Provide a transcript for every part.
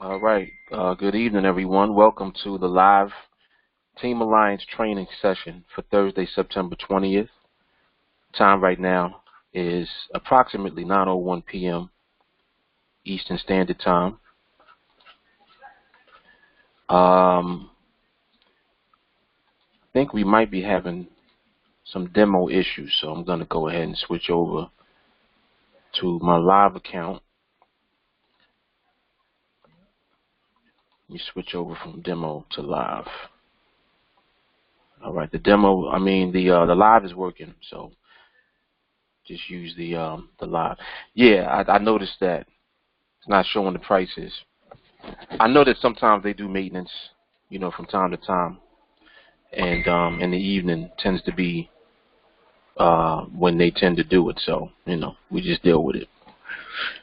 All right. Good evening, everyone. Welcome to the live Team Alliance training session for Thursday, September 20th. Time right now is approximately 9:01 p.m. Eastern Standard Time. I think we might be having some demo issues, so I'm going to go ahead and switch over to my live account. Let me switch over from demo to live. All right, the live is working, so just use the live. Yeah, I noticed that it's not showing the prices. I know that sometimes they do maintenance, from time to time, and in the evening tends to be when they tend to do it. So we just deal with it.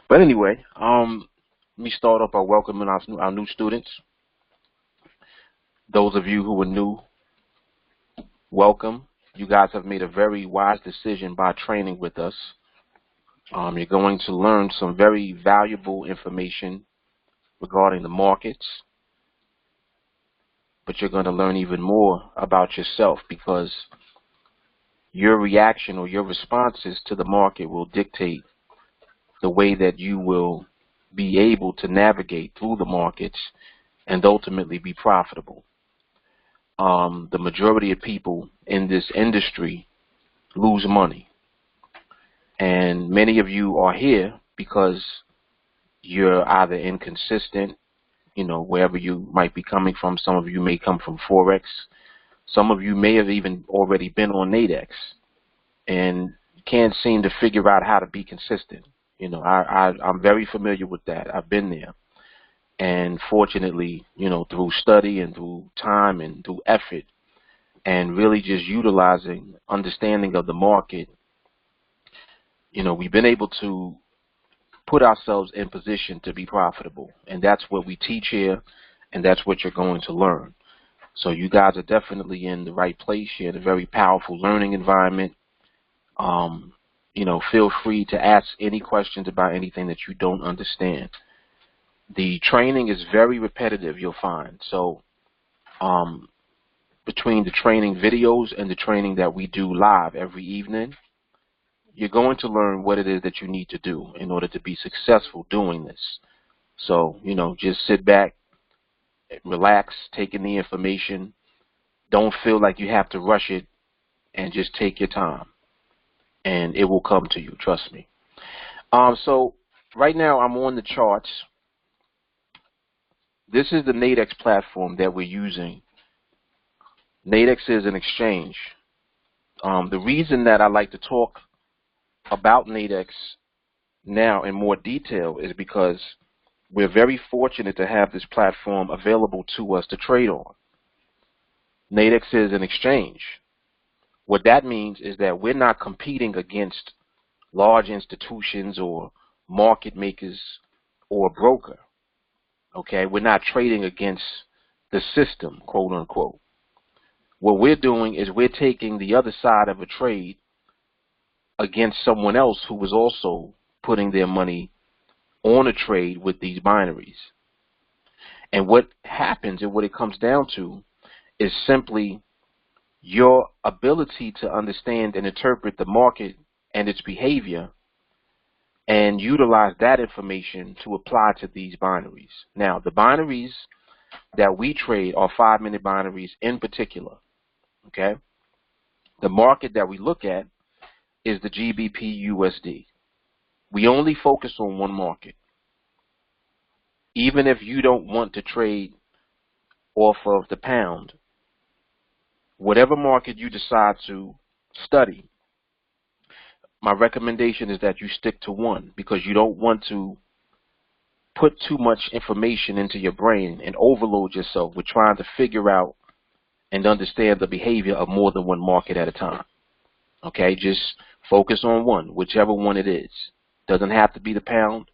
But anyway, let me start off by welcoming our new students. Those of you who are new, welcome. You guys have made a very wise decision by training with us. You're going to learn some very valuable information regarding the markets, but you're going to learn even more about yourself, because your reaction or your responses to the market will dictate the way that you will be able to navigate through the markets and ultimately be profitable. The majority of people in this industry lose money, and many of you are here because you're either inconsistent, wherever you might be coming from. Some of you may come from Forex. Some of you may have even already been on Nadex and can't seem to figure out how to be consistent. I'm very familiar with that. I've been there. And fortunately, through study and through time and through effort and really just utilizing understanding of the market, we've been able to put ourselves in position to be profitable. And that's what we teach here, and that's what you're going to learn. So you guys are definitely in the right place. You're in a very powerful learning environment. Feel free to ask any questions about anything that you don't understand. The training is very repetitive, you'll find. So between the training videos and the training that we do live every evening, you're going to learn what it is that you need to do in order to be successful doing this. So, just sit back, relax, take in the information. Don't feel like you have to rush it, and just take your time. And it will come to you, trust me. So right now I'm on the charts. This is the Nadex platform that we're using. Nadex is an exchange. The reason that I like to talk about Nadex now in more detail is because we're very fortunate to have this platform available to us to trade on. Nadex is an exchange. What that means is that we're not competing against large institutions or market makers or a broker. Okay, we're not trading against the system, quote unquote. What we're doing is we're taking the other side of a trade against someone else who was also putting their money on a trade with these binaries. And what happens and what it comes down to is simply your ability to understand and interpret the market and its behavior and utilize that information to apply to these binaries. Now, the binaries that we trade are 5-minute binaries in particular. Okay? The market that we look at is the GBP USD. We only focus on one market. Even if you don't want to trade off of the pound, whatever market you decide to study, my recommendation is that you stick to one, because you don't want to put too much information into your brain and overload yourself with trying to figure out and understand the behavior of more than one market at a time. Okay, just focus on one, whichever one it is. Doesn't have to be the pound.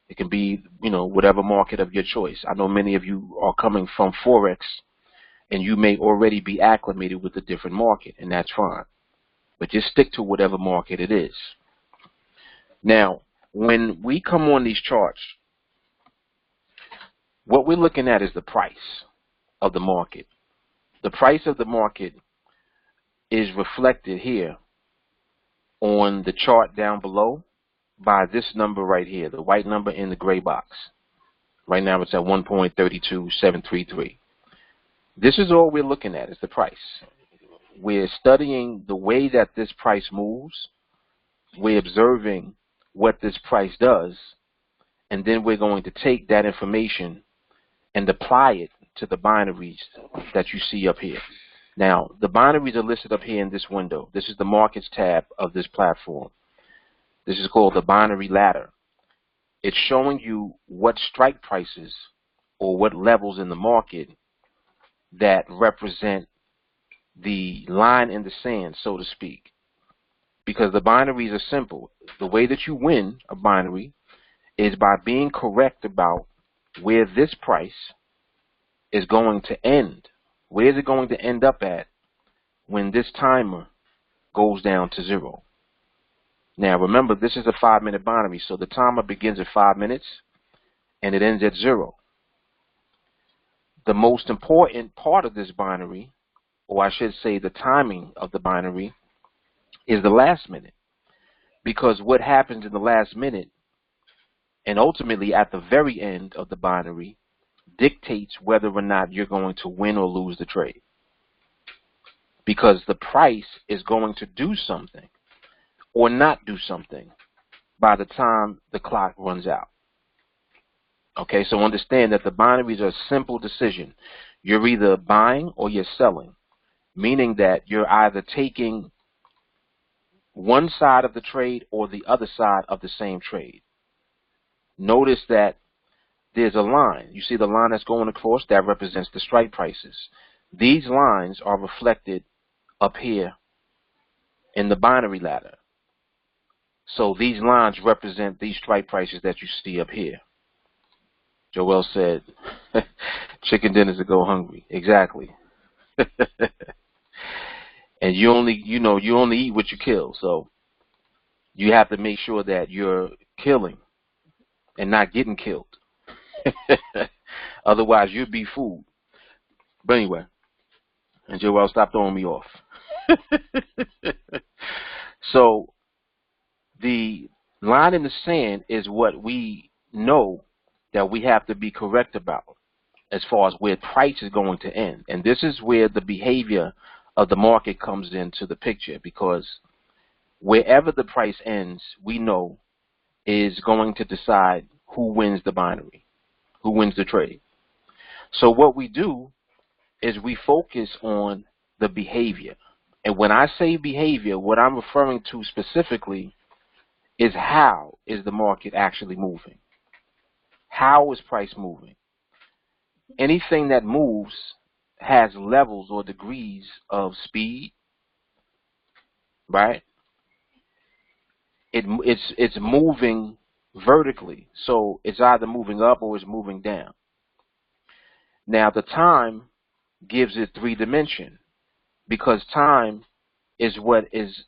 It can be, whatever market of your choice. I know many of you are coming from Forex, and you may already be acclimated with a different market, and that's fine. But just stick to whatever market it is. Now, when we come on these charts, What we're looking at is the price of the market. The price of the market is reflected here on the chart down below by this number right here, the white number in the gray box. Right now it's at 1.32733. This is all we're looking at, is the price. We're studying the way that this price moves. We're observing what this price does, and then we're going to take that information and apply it to the binaries that you see up here. Now, the binaries are listed up here in this window. This is the markets tab of this platform. This is called the binary ladder. It's showing you what strike prices or what levels in the market that represent the line in the sand, so to speak. Because the binaries are simple. The way that you win a binary is by being correct about where this price is going to end. Where is it going to end up at when this timer goes down to 0? Now remember, this is a 5-minute binary, so the timer begins at 5 minutes and it ends at 0. The most important part of this binary, or I should say the timing of the binary, is the last minute. Because what happens in the last minute, and ultimately at the very end of the binary, dictates whether or not you're going to win or lose the trade. Because the price is going to do something or not do something by the time the clock runs out. Okay, so understand that the binaries are a simple decision. You're either buying or you're selling, meaning that you're either taking one side of the trade or the other side of the same trade. Notice that there's a line. You see the line that's going across? That represents the strike prices. These lines are reflected up here in the binary ladder. So these lines represent these strike prices that you see up here. Joel said, chicken dinners to go hungry. Exactly. And you only eat what you kill. So you have to make sure that you're killing and not getting killed. Otherwise, you'd be fooled. But anyway, and Joel, stop throwing me off. So the line in the sand is what we know that we have to be correct about as far as where price is going to end. And this is where the behavior of the market comes into the picture, because wherever the price ends, we know is going to decide who wins the binary, who wins the trade. So what we do is we focus on the behavior. And when I say behavior, what I'm referring to specifically is how is the market actually moving? How is price moving? Anything that moves has levels or degrees of speed, right? It's moving vertically, so it's either moving up or it's moving down. Now the time gives it 3 dimension, because time is what is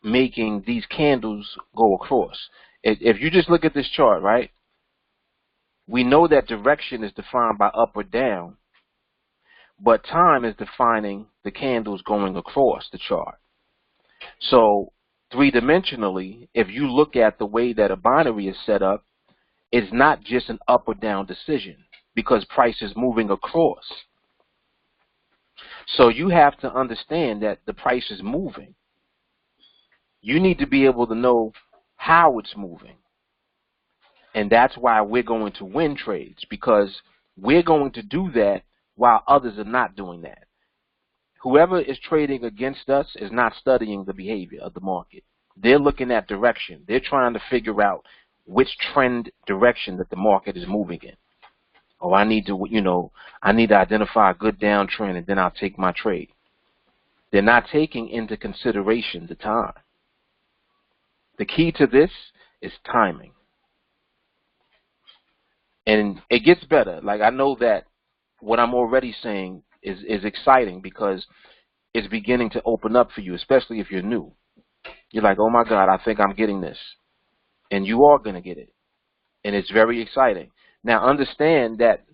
making these candles go across. If you just look at this chart, right, we know that direction is defined by up or down, but time is defining the candles going across the chart. So 3-dimensionally, if you look at the way that a binary is set up, it's not just an up or down decision, because price is moving across. So you have to understand that the price is moving. You need to be able to know how it's moving. And that's why we're going to win trades, because we're going to do that while others are not doing that. Whoever is trading against us is not studying the behavior of the market. They're looking at direction. They're trying to figure out which trend direction that the market is moving in. Oh, I need to identify a good downtrend and then I'll take my trade. They're not taking into consideration the time. The key to this is timing. And it gets better. Like, I know that what I'm already saying is exciting, because it's beginning to open up for you, especially if you're new. You're like, oh my God, I think I'm getting this. And you are going to get it. And it's very exciting. Now understand that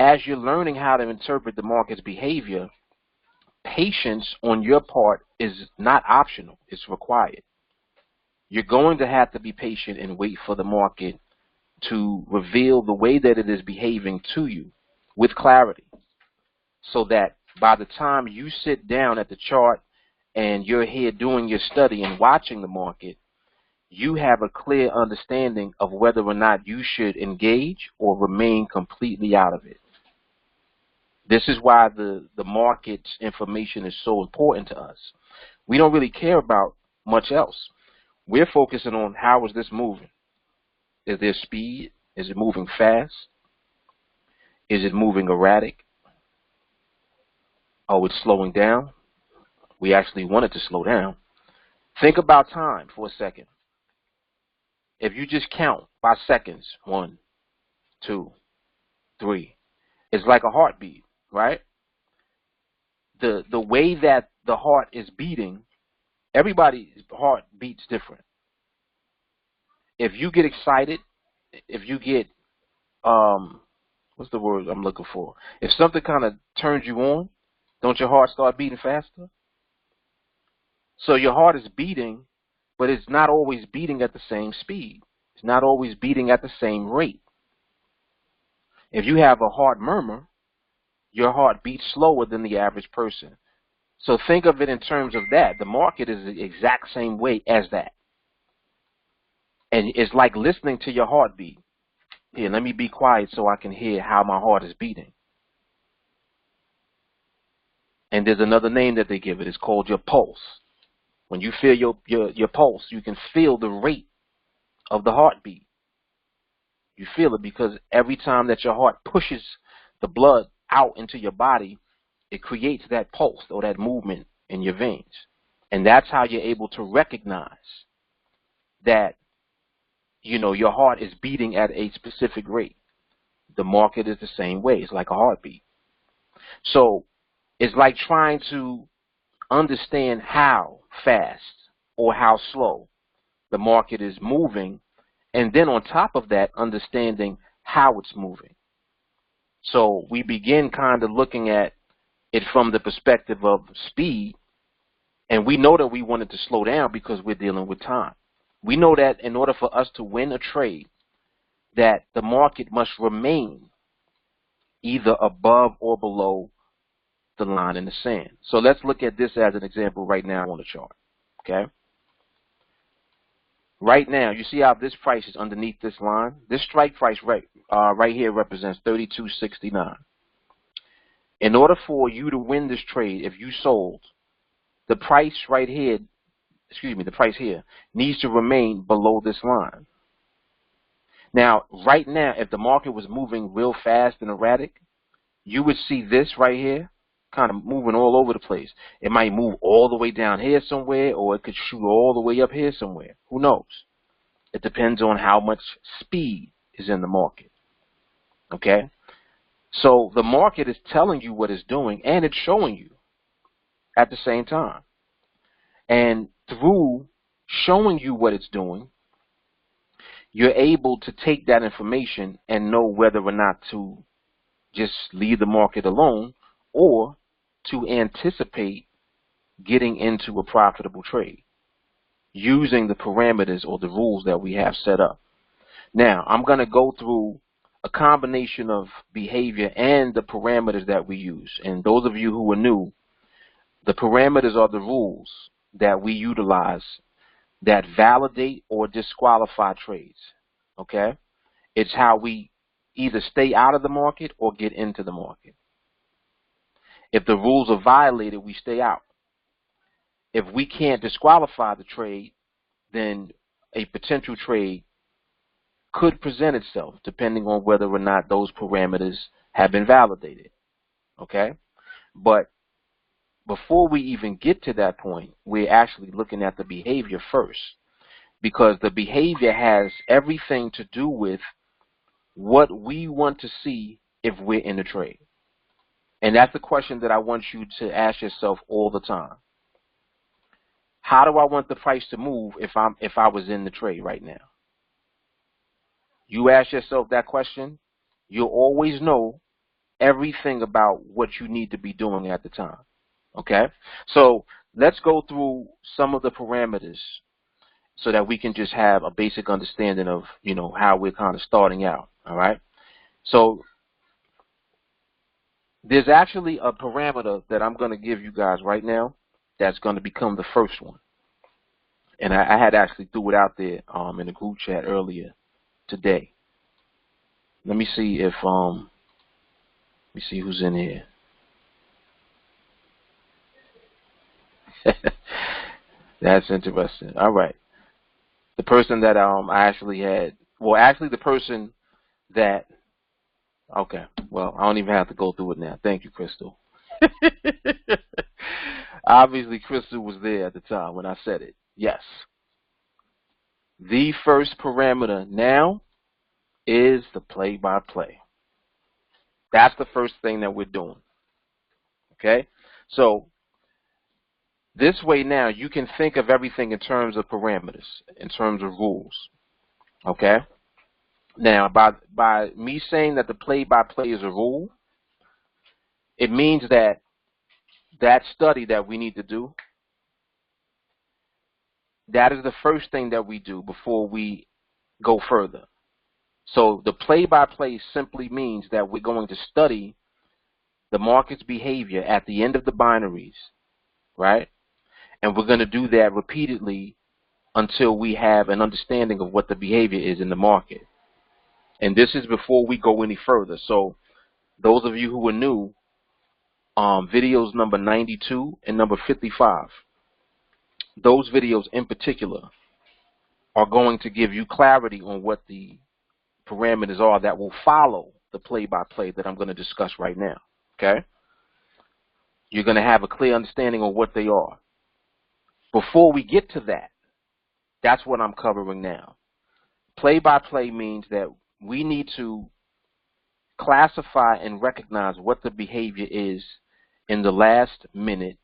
as you're learning how to interpret the market's behavior, patience on your part is not optional, it's required. You're going to have to be patient and wait for the market to reveal the way that it is behaving to you with clarity, so that by the time you sit down at the chart and you're here doing your study and watching the market, you have a clear understanding of whether or not you should engage or remain completely out of it. This is why the market's information is so important to us. We don't really care about much else. We're focusing on how is this moving. Is there speed? Is it moving fast? Is it moving erratic? Oh, it's slowing down. We actually want it to slow down. Think about time for a second. If you just count by seconds, 1, 2, 3, it's like a heartbeat, right? The way that the heart is beating, everybody's heart beats different. If you get excited, if you get, what's the word I'm looking for? If something kind of turns you on, don't your heart start beating faster? So your heart is beating, but it's not always beating at the same speed. It's not always beating at the same rate. If you have a heart murmur, your heart beats slower than the average person. So think of it in terms of that. The market is the exact same way as that. And it's like listening to your heartbeat. Here, let me be quiet so I can hear how my heart is beating. And there's another name that they give it. It's called your pulse. When you feel your pulse, you can feel the rate of the heartbeat. You feel it because every time that your heart pushes the blood out into your body, it creates that pulse or that movement in your veins. And that's how you're able to recognize that, you know, your heart is beating at a specific rate. The market is the same way. It's like a heartbeat. So it's like trying to understand how fast or how slow the market is moving, and then on top of that, understanding how it's moving. So we begin kind of looking at it from the perspective of speed, and we know that we want it to slow down because we're dealing with time. We know that in order for us to win a trade, that the market must remain either above or below the line in the sand. So let's look at this as an example right now on the chart. Okay. Right now, you see how this price is underneath this line? This strike price right here represents 32.69. In order for you to win this trade, if you sold, the price right here, the price here needs to remain below this line. Now, right now, if the market was moving real fast and erratic, you would see this right here kind of moving all over the place. It might move all the way down here somewhere, or it could shoot all the way up here somewhere. Who knows? It depends on how much speed is in the market. Okay? So the market is telling you what it's doing, and it's showing you at the same time. And through showing you what it's doing, you're able to take that information and know whether or not to just leave the market alone or to anticipate getting into a profitable trade using the parameters or the rules that we have set up. Now, I'm going to go through a combination of behavior and the parameters that we use. And those of you who are new, the parameters are the rules that we utilize that validate or disqualify trades. Okay? It's how we either stay out of the market or get into the market. If the rules are violated, we stay out. If we can't disqualify the trade, then a potential trade could present itself depending on whether or not those parameters have been validated. Okay? But before we even get to that point, we're actually looking at the behavior first, because the behavior has everything to do with what we want to see if we're in the trade. And that's the question that I want you to ask yourself all the time. How do I want the price to move if I was in the trade right now? You ask yourself that question, you'll always know everything about what you need to be doing at the time. Okay? So let's go through some of the parameters so that we can just have a basic understanding of, how we're kind of starting out. All right? So there's actually a parameter that I'm going to give you guys right now that's going to become the first one. And I had actually threw it out there in the group chat earlier today. Let me see if let me see who's in here. That's interesting. All right. The person that I actually had, well, actually the person that, okay, well, I don't even have to go through it now. Thank you, Crystal. Obviously, Crystal was there at the time when I said it. Yes. The first parameter now is the play-by-play. That's the first thing that we're doing. Okay? So this way now you can think of everything in terms of parameters, in terms of rules. Okay? Now, by me saying that the play-by-play is a rule, it means that that study that we need to do, that is the first thing that we do before we go further. So the play-by-play simply means that we're going to study the market's behavior at the end of the binaries, right? And we're going to do that repeatedly until we have an understanding of what the behavior is in the market. And this is before we go any further. So those of you who are new, videos number 92 and number 55, those videos in particular are going to give you clarity on what the parameters are that will follow the play-by-play that I'm going to discuss right now. Okay? You're going to have a clear understanding of what they are. Before we get to that, that's what I'm covering now. Play-by-play means that we need to classify and recognize what the behavior is in the last minute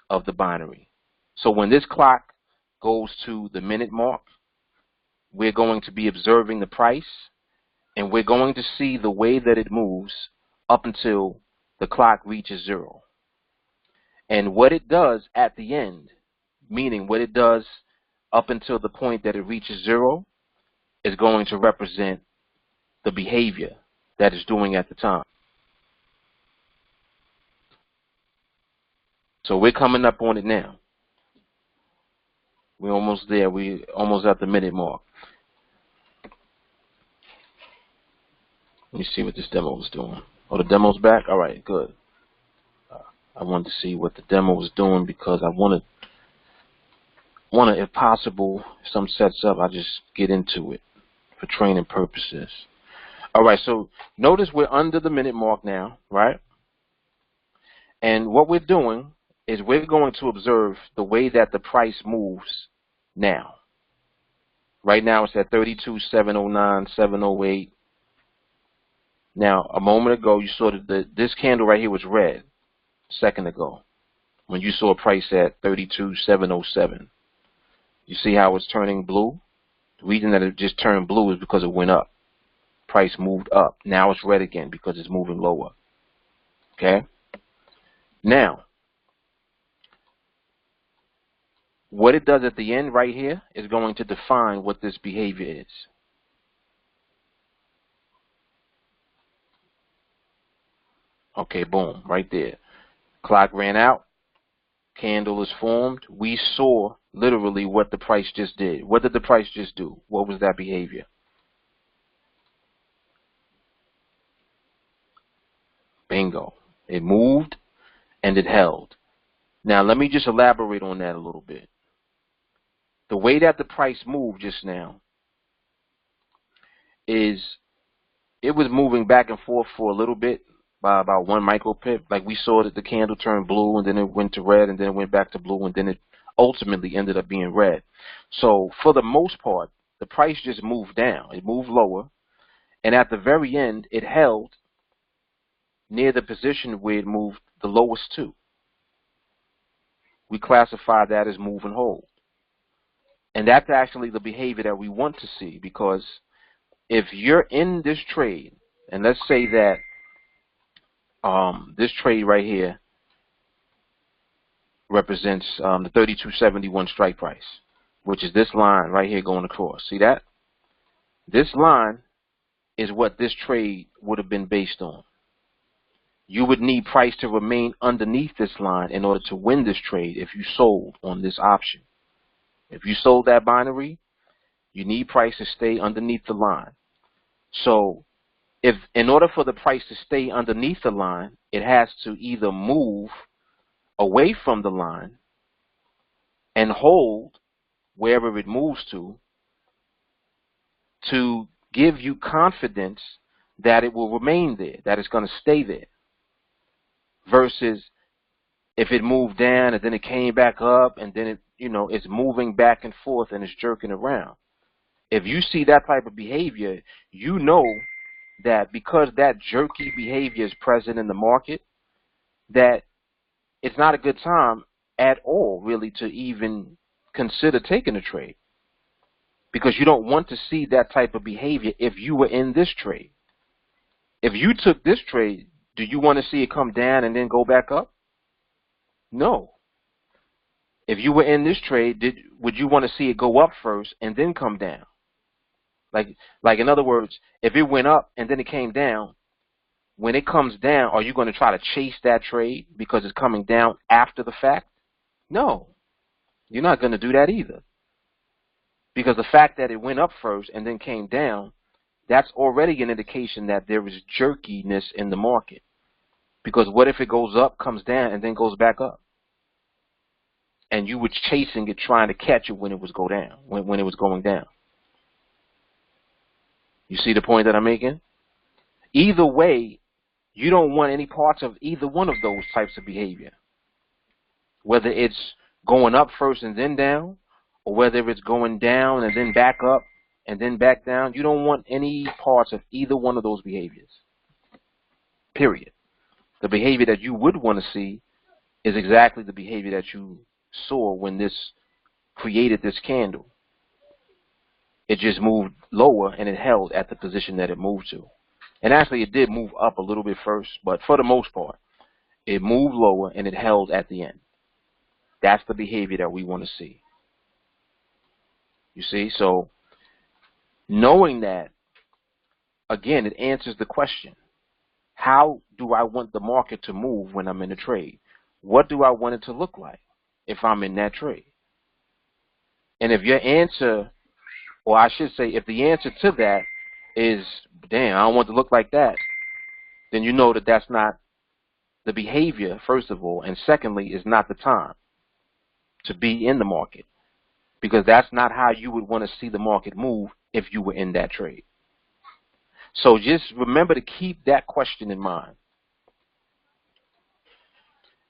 of the binary. So when this clock goes to the minute mark, we're going to be observing the price, and we're going to see the way that it moves up until the clock reaches 0. And what it does at the end, meaning what it does up until the point that it reaches 0, is going to represent the behavior that it's doing at the time. So we're coming up on it now. We're almost there. We're almost at the minute mark. Let me see what this demo is doing. Oh, the demo's back? All right, good. I wanted to see what the demo was doing because I want to, if possible, if something sets up, I just get into it for training purposes. All right, so notice we're under the minute mark now, right? And what we're doing is we're going to observe the way that the price moves now. Right now it's at 32,709, 708. Now, a moment ago, you saw that this candle right here was red a second ago when you saw a price at 32,707. You see how it's turning blue? The reason that it just turned blue is because it went up. Price moved up. Now it's red again because it's moving lower. Okay? Now, what it does at the end right here is going to define what this behavior is. Okay, boom, right there. Clock ran out. Candle is formed. We saw literally what the price just did. What did the price just do? What was that behavior? Bingo. It moved and it held. Now, let me just elaborate on that a little bit. The way that the price moved just now is it was moving back and forth for a little bit by about 1 micropip. Like we saw that the candle turned blue and then it went to red and then it went back to blue and then it ultimately ended up being red. So for the most part, the price just moved down. It moved lower. And at the very end, it held near the position where it moved the lowest to. We classify that as move and hold. And that's actually the behavior that we want to see, because if you're in this trade, and let's say that this trade right here represents the 32.71 strike price, which is this line right here going across. See that? This line is what this trade would have been based on. You would need price to remain underneath this line in order to win this trade if you sold on this option. If you sold that binary, you need price to stay underneath the line. So if in order for the price to stay underneath the line, it has to either move away from the line and hold wherever it moves to give you confidence that it will remain there, that it's going to stay there. Versus if it moved down and then it came back up and then it, it's moving back and forth and it's jerking around. If you see that type of behavior, you know that because that jerky behavior is present in the market, that it's not a good time at all, really, to even consider taking a trade. Because you don't want to see that type of behavior if you were in this trade. If you took this trade, do you want to see it come down and then go back up? No. If you were in this trade, would you want to see it go up first and then come down? Like in other words, if it went up and then it came down, when it comes down, are you going to try to chase that trade because it's coming down after the fact? No. You're not going to do that either. Because the fact that it went up first and then came down, that's already an indication that there is jerkiness in the market. Because what if it goes up, comes down, and then goes back up? And you were chasing it, trying to catch it when it was when it was going down. You see the point that I'm making? Either way, you don't want any parts of either one of those types of behavior. Whether it's going up first and then down, or whether it's going down and then back up and then back down, you don't want any parts of either one of those behaviors. Period. The behavior that you would want to see is exactly the behavior that you saw when this created this candle. It just moved lower and it held at the position that it moved to. And actually it did move up a little bit first, but for the most part, it moved lower and it held at the end. That's the behavior that we want to see. You see? So knowing that, again, it answers the question. How do I want the market to move when I'm in a trade? What do I want it to look like if I'm in that trade? And if your answer, or I should say, if the answer to that is, damn, I don't want it to look like that, then you know that that's not the behavior, first of all, and secondly, is not the time to be in the market. Because that's not how you would want to see the market move if you were in that trade. So just remember to keep that question in mind.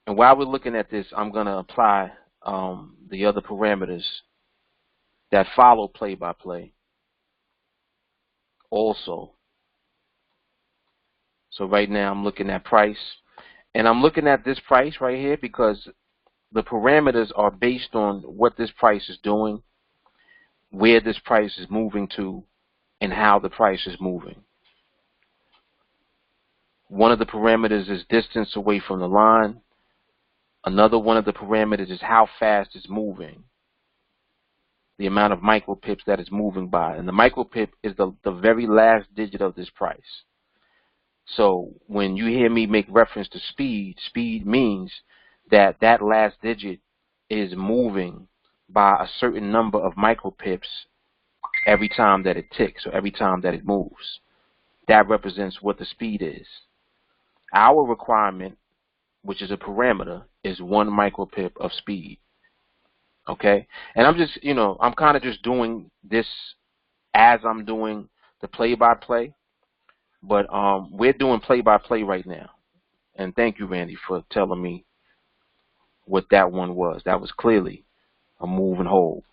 And while we're looking at this, I'm going to apply the other parameters that follow play-by-play also. So right now I'm looking at price. And I'm looking at this price right here because the parameters are based on what this price is doing, where this price is moving to, and how the price is moving. One of the parameters is distance away from the line. Another one of the parameters is how fast it's moving, the amount of micro pips that it's moving by. And the micro pip is the very last digit of this price. So when you hear me make reference to speed, speed means that that last digit is moving by a certain number of micro pips every time that it ticks or every time that it moves. That represents what the speed is. Our requirement, which is a parameter, is 1 micropip of speed. Okay? And I'm just, I'm kind of just doing this as I'm doing the play-by-play. But we're doing play-by-play right now. And thank you, Randy, for telling me what that one was. That was clearly a move and hold.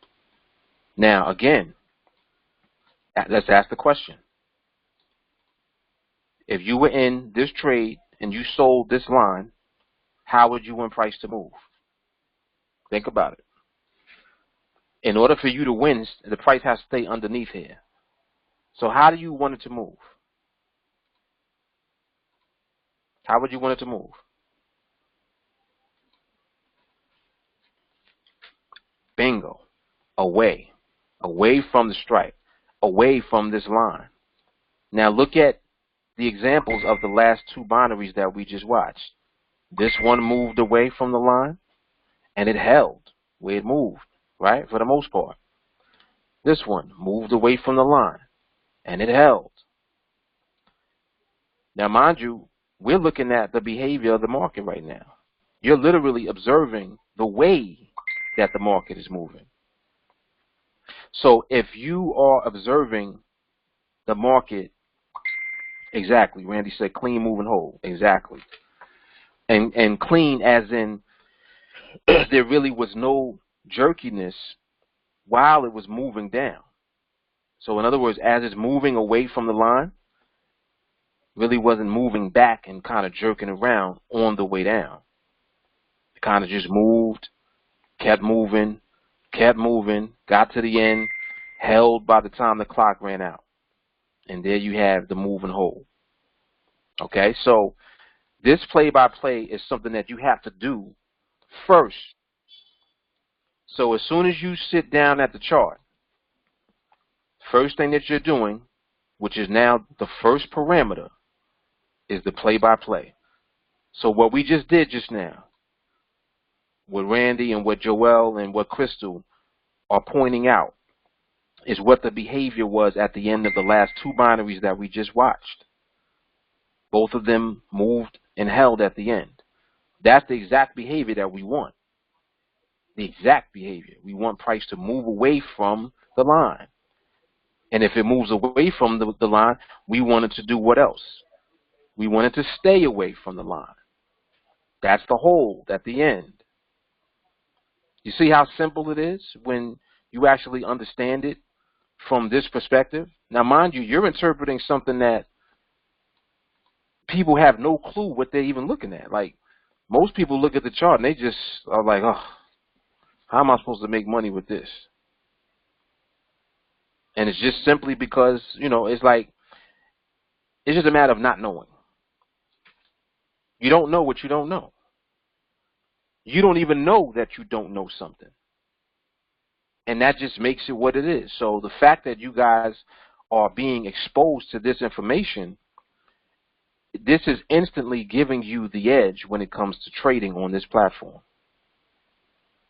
Now, again, let's ask the question. If you were in this trade and you sold this line, how would you want price to move? Think about it. In order for you to win, the price has to stay underneath here. So how do you want it to move? How would you want it to move? Bingo. Away. Away from the strike. Away from this line. Now look at the examples of the last two binaries that we just watched. This one moved away from the line, and it held where it moved, right, for the most part. This one moved away from the line, and it held. Now, mind you, we're looking at the behavior of the market right now. You're literally observing the way that the market is moving. So if you are observing the market, exactly, Randy said clean, move, and hold, exactly. And clean as in there really was no jerkiness while it was moving down. So in other words, as it's moving away from the line, really wasn't moving back and kind of jerking around on the way down. It kind of just moved, kept moving, got to the end, held by the time the clock ran out. And there you have the move and hold. Okay, so this play-by-play is something that you have to do first. So as soon as you sit down at the chart, first thing that you're doing, which is now the first parameter, is the play-by-play. So what we just did just now, what Randy and what Joel and what Crystal are pointing out, is what the behavior was at the end of the last two binaries that we just watched. Both of them moved and held at the end. That's the exact behavior that we want. The exact behavior. We want price to move away from the line. And if it moves away from the line, we want it to do what else? We want it to stay away from the line. That's the hold at the end. You see how simple it is when you actually understand it from this perspective? Now, mind you, you're interpreting something that people have no clue what they're even looking at. Like, most people look at the chart and they just are like, oh, how am I supposed to make money with this? And it's just simply because, you know, it's like, it's just a matter of not knowing. You don't know what you don't know. You don't even know that you don't know something. And that just makes it what it is. So the fact that you guys are being exposed to this information, this is instantly giving you the edge when it comes to trading on this platform.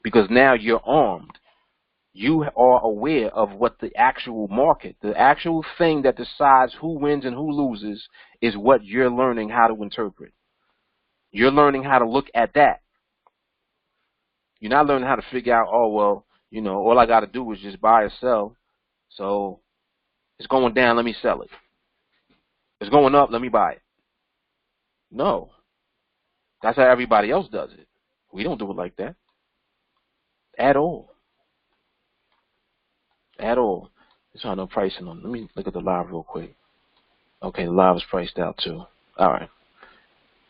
Because now you're armed. You are aware of what the actual market, the actual thing that decides who wins and who loses, is what you're learning how to interpret. You're learning how to look at that. You're not learning how to figure out, oh, well, you know, all I got to do is just buy or sell. So it's going down, let me sell it. It's going up, let me buy it. No. That's how everybody else does it. We don't do it like that. At all. At all. There's not no pricing on. Let me look at the live real quick. Okay, the live is priced out too. All right.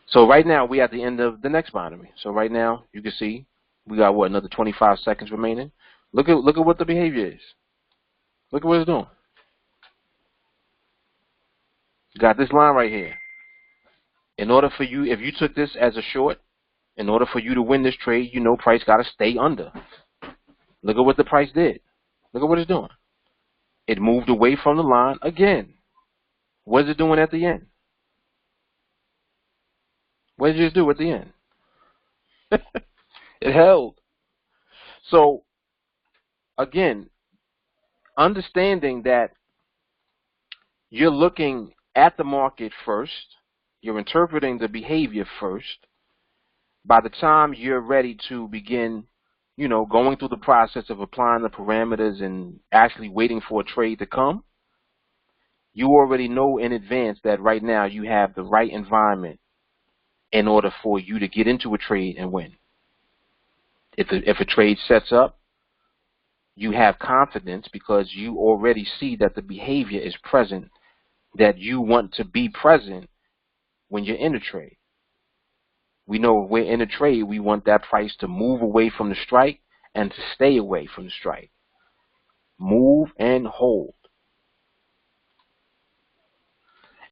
So right now we're at the end of the next binary. So right now you can see we got what, another 25 seconds remaining. Look at what the behavior is. Look at what it's doing. You got this line right here. In order for you, if you took this as a short, in order for you to win this trade, you know price got to stay under. Look at what the price did. Look at what it's doing. It moved away from the line again. What is it doing at the end? What did it just do at the end? It held. So, again, understanding that you're looking at the market first, you're interpreting the behavior first. By the time you're ready to begin, you know, going through the process of applying the parameters and actually waiting for a trade to come, you already know in advance that right now you have the right environment in order for you to get into a trade and win. If a trade sets up, you have confidence because you already see that the behavior is present, that you want to be present when you're in a trade. We know if we're in a trade, we want that price to move away from the strike and to stay away from the strike. Move and hold.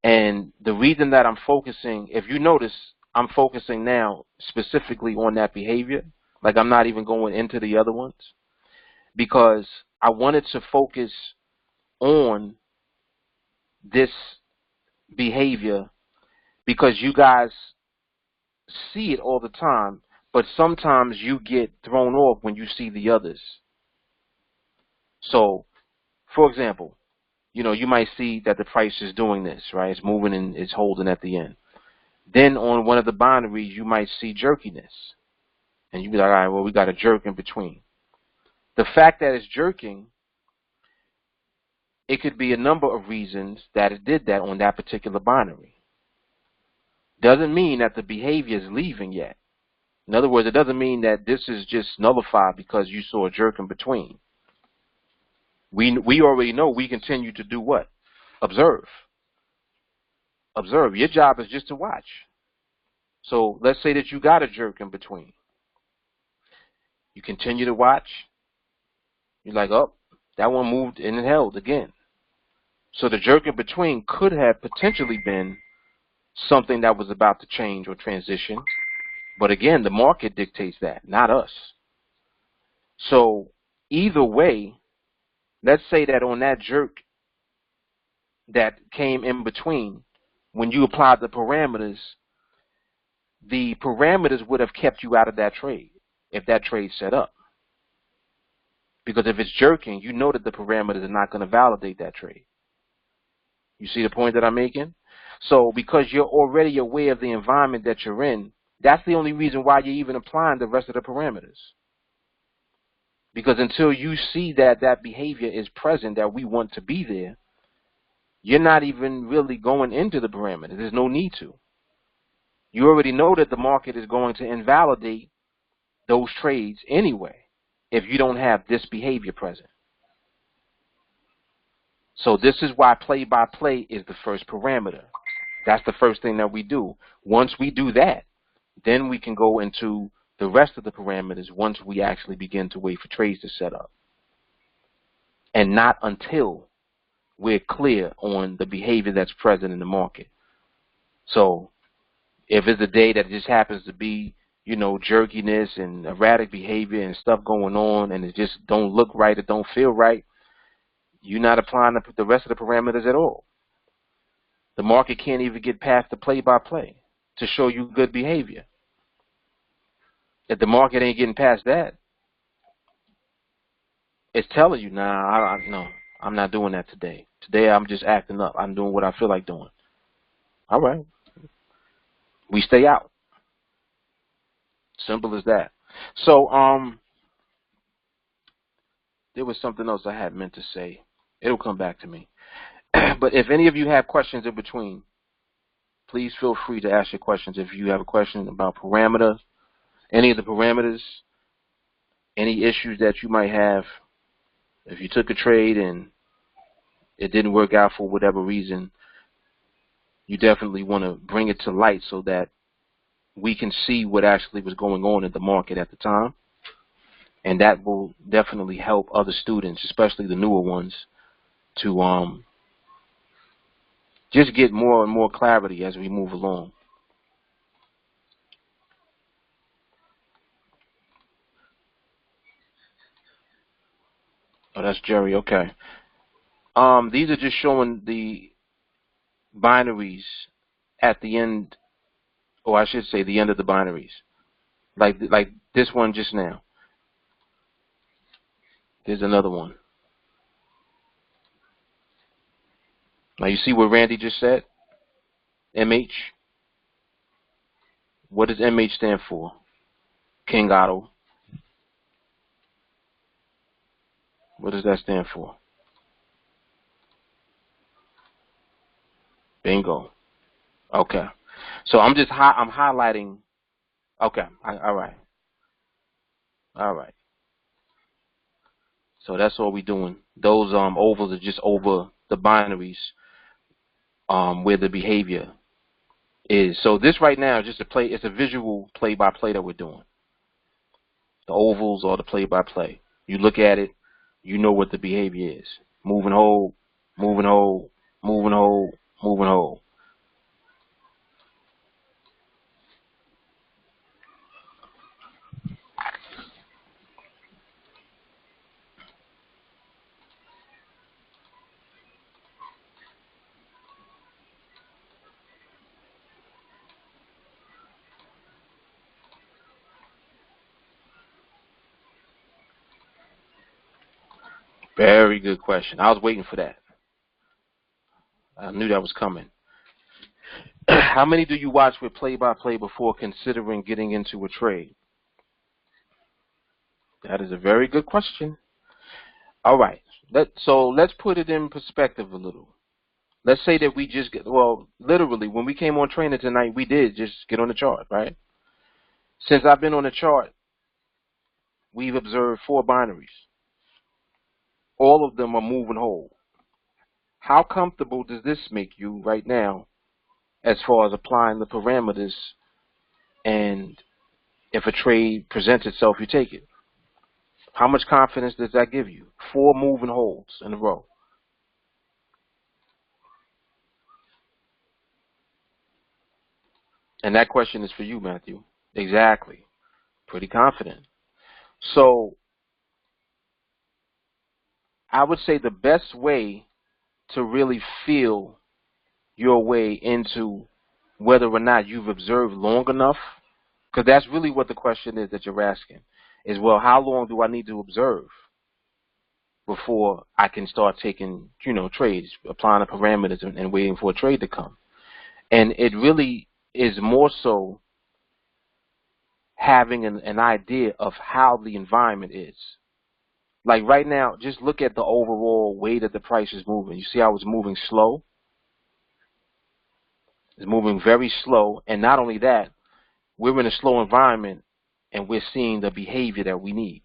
And the reason that I'm focusing, if you notice, I'm focusing now specifically on that behavior. Like I'm not even going into the other ones because I wanted to focus on this behavior because you guys see it all the time, but sometimes you get thrown off when you see the others. So, for example, you might see that the price is doing this, right? It's moving and it's holding at the end. Then on one of the binaries, you might see jerkiness. And you be like, all right, well, we got a jerk in between. The fact that it's jerking, it could be a number of reasons that it did that on that particular binary. Doesn't mean that the behavior is leaving yet. In other words, it doesn't mean that this is just nullified because you saw a jerk in between. We already know we continue to do what? Observe. Observe. Your job is just to watch. So let's say that you got a jerk in between. You continue to watch. You're like, oh, that one moved and it held again. So the jerk in between could have potentially been something that was about to change or transition. But again, the market dictates that, not us. So either way, let's say that on that jerk that came in between, when you applied the parameters would have kept you out of that trade if that trade set up. Because if it's jerking, you know that the parameters are not going to validate that trade. You see the point that I'm making? So because you're already aware of the environment that you're in, that's the only reason why you're even applying the rest of the parameters. Because until you see that that behavior is present, that we want to be there, you're not even really going into the parameters. There's no need to. You already know that the market is going to invalidate those trades anyway if you don't have this behavior present. So this is why play-by-play is the first parameter. That's the first thing that we do. Once we do that, then we can go into the rest of the parameters once we actually begin to wait for trades to set up. And not until we're clear on the behavior that's present in the market. So if it's a day that just happens to be, jerkiness and erratic behavior and stuff going on and it just don't look right, it don't feel right, you're not applying the rest of the parameters at all. The market can't even get past the play-by-play to show you good behavior. If the market ain't getting past that, it's telling you, nah, no, I'm not doing that today. Today I'm just acting up. I'm doing what I feel like doing. All right. We stay out. Simple as that. So, there was something else I had meant to say. It'll come back to me. But if any of you have questions in between, please feel free to ask your questions. If you have a question about parameters, any of the parameters, any issues that you might have, if you took a trade and it didn't work out for whatever reason, you definitely want to bring it to light so that we can see what actually was going on in the market at the time. And that will definitely help other students, especially the newer ones, to just get more and more clarity as we move along. Oh, that's Jerry. Okay. These are just showing the binaries at the end, or I should say the end of the binaries, like this one just now. There's another one. Now you see what Randy just said? MH. What does MH stand for? King Otto. What does that stand for? Bingo. Okay. So I'm highlighting. Okay. All right. All right. So that's all we're doing. Those ovals are just over the binaries where the behavior is. So this right now is just it's a visual play-by-play that we're doing. The ovals are the play-by-play. You look at it, you know what the behavior is. Move and hold, move and hold, move and hold, move and hold. Very good question. I was waiting for that. I knew that was coming. How many do you watch with play-by-play before considering getting into a trade? That is a very good question. All right. So let's put it in perspective a little. Let's say that we just get, well, literally, when we came on training tonight, we did just get on the chart, right? Since I've been on the chart, we've observed 4 binaries. All of them are moving whole. How comfortable does this make you right now as far as applying the parameters, and if a trade presents itself, you take it? How much confidence does that give you? 4 moving holds in a row. And that question is for you, Matthew. Exactly. Pretty confident. So I would say the best way to really feel your way into whether or not you've observed long enough, because that's really what the question is that you're asking, is, well, how long do I need to observe before I can start taking, trades, applying the parameters and waiting for a trade to come? And it really is more so having an idea of how the environment is. Like right now, just look at the overall way that the price is moving. You see how it's moving slow? It's moving very slow. And not only that, we're in a slow environment and we're seeing the behavior that we need.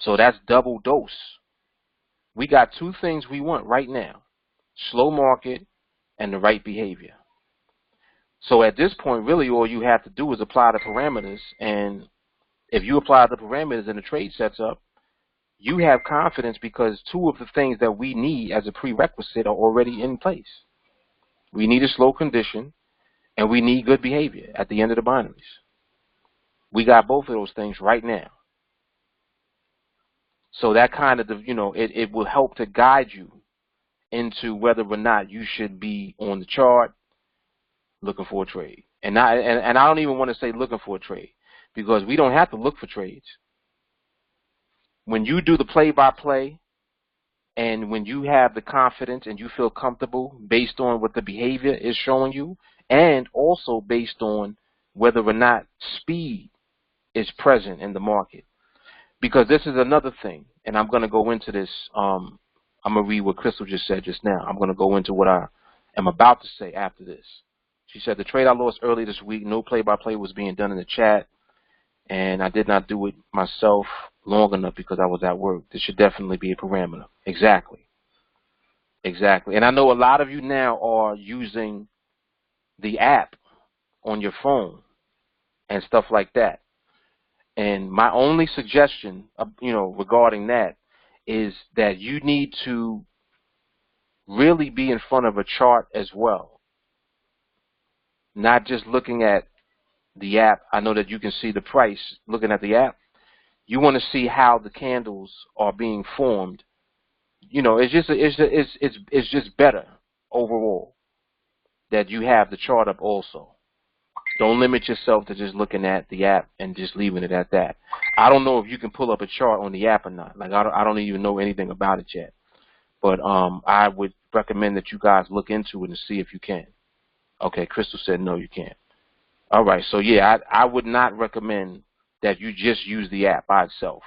So that's double dose. We got 2 things we want right now: slow market and the right behavior. So at this point, really all you have to do is apply the parameters, and if you apply the parameters and the trade sets up, you have confidence because 2 of the things that we need as a prerequisite are already in place. We need a slow condition, and we need good behavior at the end of the binaries. We got both of those things right now. So that kind of, it will help to guide you into whether or not you should be on the chart looking for a trade. And I don't even want to say looking for a trade, because we don't have to look for trades. When you do the play-by-play, and when you have the confidence and you feel comfortable based on what the behavior is showing you, and also based on whether or not speed is present in the market. Because this is another thing, and I'm going to go into this. I'm going to read what Crystal just said just now. I'm going to go into what I am about to say after this. She said, the trade I lost early this week, no play-by-play was being done in the chat, and I did not do it myself long enough because I was at work. This should definitely be a parameter. Exactly. Exactly. And I know a lot of you now are using the app on your phone and stuff like that. And my only suggestion, regarding that is that you need to really be in front of a chart as well. Not just looking at the app. I know that you can see the price looking at the app. You want to see how the candles are being formed. It's just better overall that you have the chart up also. Don't limit yourself to just looking at the app and just leaving it at that. I don't know if you can pull up a chart on the app or not. Like I don't even know anything about it yet. But I would recommend that you guys look into it and see if you can. Okay, Crystal said no, you can't. All right, so yeah, I would not recommend that you just use the app by itself.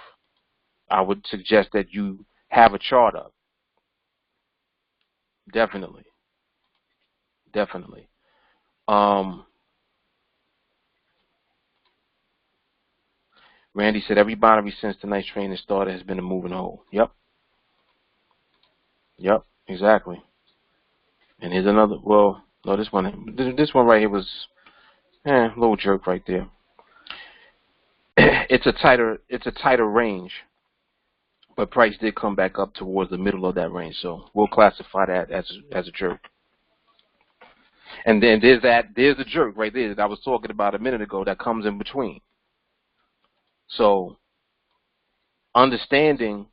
I would suggest that you have a chart up. Definitely. Definitely. Randy said every binary since tonight's training started has been a moving hole. Yep. Yep, exactly. And here's another, well, no, this one right here was a little jerk right there. It's a tighter range, but price did come back up towards the middle of that range, so we'll classify that as a jerk. And then there's the jerk right there that I was talking about a minute ago that comes in between. So understanding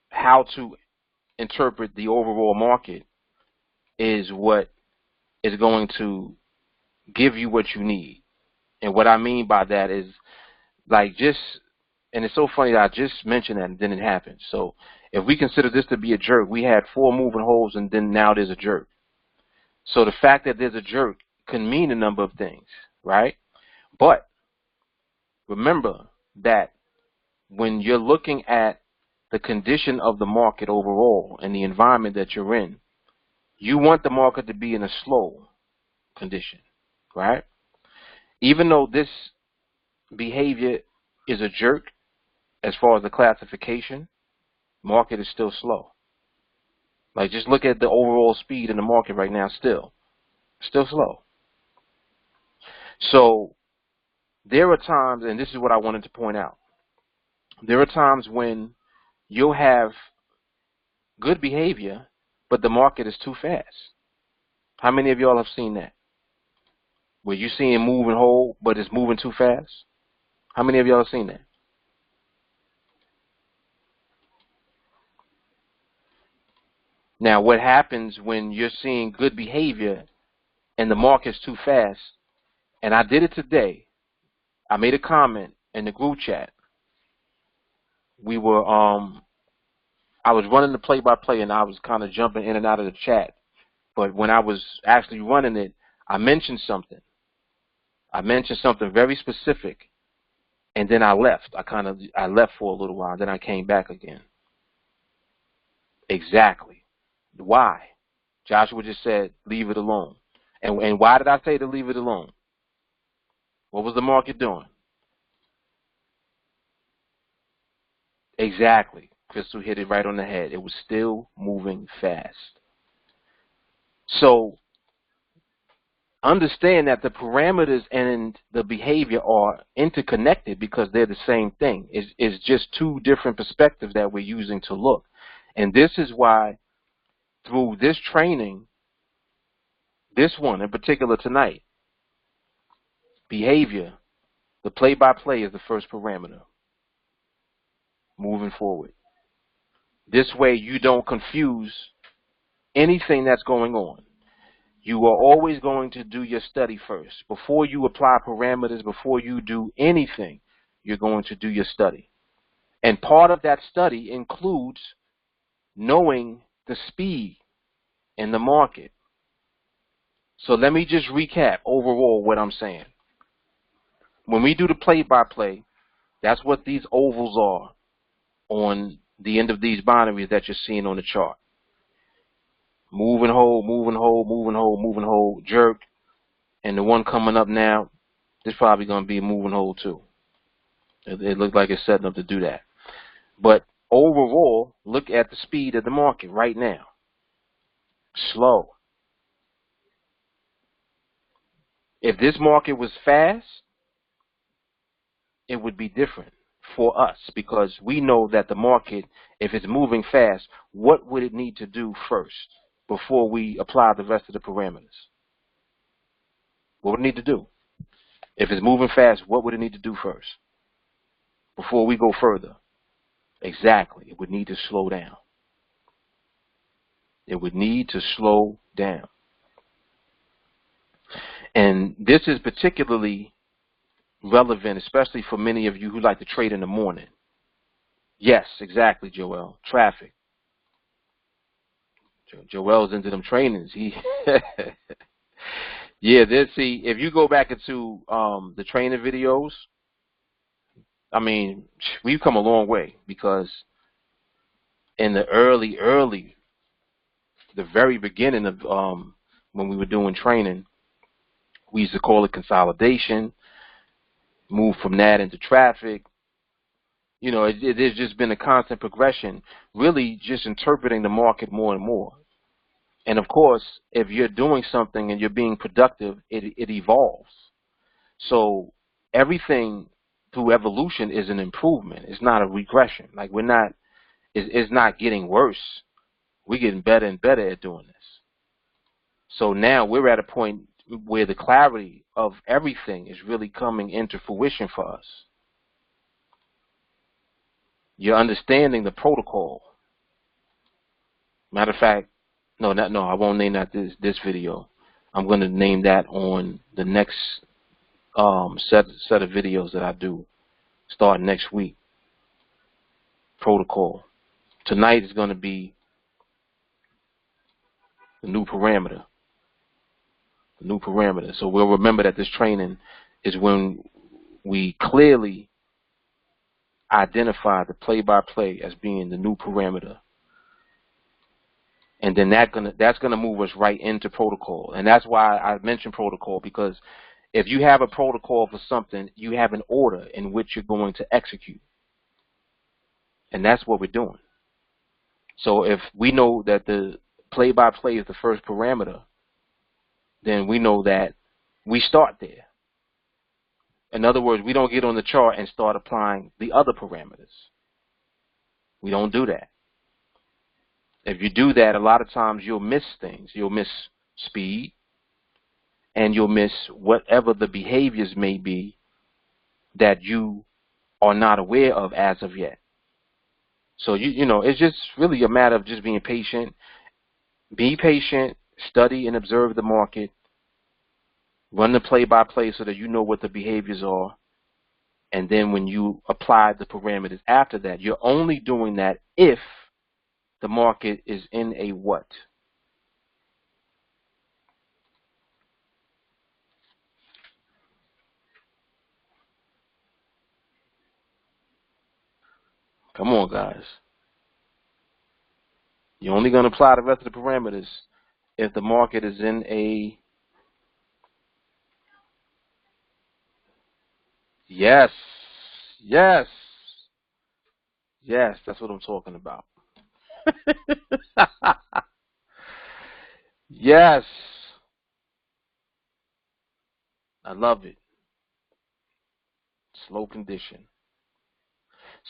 how to interpret the overall market is what is going to give you what you need. And what I mean by that is, like, just And it's so funny that I just mentioned that and then it happened. So if we consider this to be a jerk, we had 4 moving holes and then now there's a jerk. So the fact that there's a jerk can mean a number of things, right? But remember that when you're looking at the condition of the market overall and the environment that you're in, you want the market to be in a slow condition, right? Even though this behavior is a jerk as far as the classification, market is still slow. Like, just look at the overall speed in the market right now, still slow. So there are times, and this is what I wanted to point out, there are times when you'll have good behavior, but the market is too fast. How many of y'all have seen that? Where you see it move and hold, but it's moving too fast? How many of y'all have seen that? Now, what happens when you're seeing good behavior and the market's too fast? And I did it today. I made a comment in the group chat. We were, I was running the play-by-play and I was kind of jumping in and out of the chat. But when I was actually running it, I mentioned something. I mentioned something very specific, and then I left. I left for a little while, then I came back again. Exactly. Why? Joshua just said, leave it alone. And why did I say to leave it alone? What was the market doing? Exactly. Crystal hit it right on the head. It was still moving fast. So understand that the parameters and the behavior are interconnected because they're the same thing. It's just 2 different perspectives that we're using to look. And this is why through this training, this one in particular tonight, behavior, the play-by-play is the first parameter moving forward. This way you don't confuse anything that's going on. You are always going to do your study first. Before you apply parameters, before you do anything, you're going to do your study. And part of that study includes knowing the speed in the market. So let me just recap overall what I'm saying. When we do the play-by-play, that's what these ovals are on the end of these binaries that you're seeing on the chart. Move and hold, move and hold, move and hold, move and hold, jerk. And the one coming up now, this probably going to be a move and hold too. It looks like it's setting up to do that. But overall, look at the speed of the market right now. Slow. If this market was fast, it would be different for us because we know that the market, if it's moving fast, what would it need to do first before we apply the rest of the parameters? What would it need to do? If it's moving fast, what would it need to do first before we go further? Exactly. It would need to slow down. It would need to slow down. And this is particularly relevant, especially for many of you who like to trade in the morning. Yes, exactly, Joel. Traffic. Joel's into them trainings. Yeah, see, if you go back into the training videos, I mean, we've come a long way because in the the very beginning of when we were doing training, we used to call it consolidation, move from that into traffic. You know, it's just been a constant progression, really just interpreting the market more and more. And of course, if you're doing something and you're being productive, it evolves. So everything through evolution is an improvement. It's not a regression. Like it's not getting worse. We're getting better and better at doing this. So now we're at a point where the clarity of everything is really coming into fruition for us. You're understanding the protocol. Matter of fact, no, I won't name that this video. I'm going to name that on the next set of videos that I do starting next week. protocol. Tonight is going to be the new parameter. The new parameter. So we'll remember that this training is when we clearly identify the play-by-play as being the new parameter. And then that's gonna move us right into protocol. And that's why I mentioned protocol, because if you have a protocol for something, you have an order in which you're going to execute. And that's what we're doing. So if we know that the play-by-play is the first parameter, then we know that we start there. In other words, we don't get on the chart and start applying the other parameters. We don't do that. If you do that, a lot of times you'll miss things. You'll miss speed, and you'll miss whatever the behaviors may be that you are not aware of as of yet. So, you know, it's just really a matter of just being patient. Be patient, study and observe the market, run the play-by-play so that you know what the behaviors are, and then when you apply the parameters after that, you're only doing that if the market is in a what? Come on, guys. You're only going to apply the rest of the parameters if the market is in a yes, yes, yes. That's what I'm talking about. Yes, I love it. Slow condition.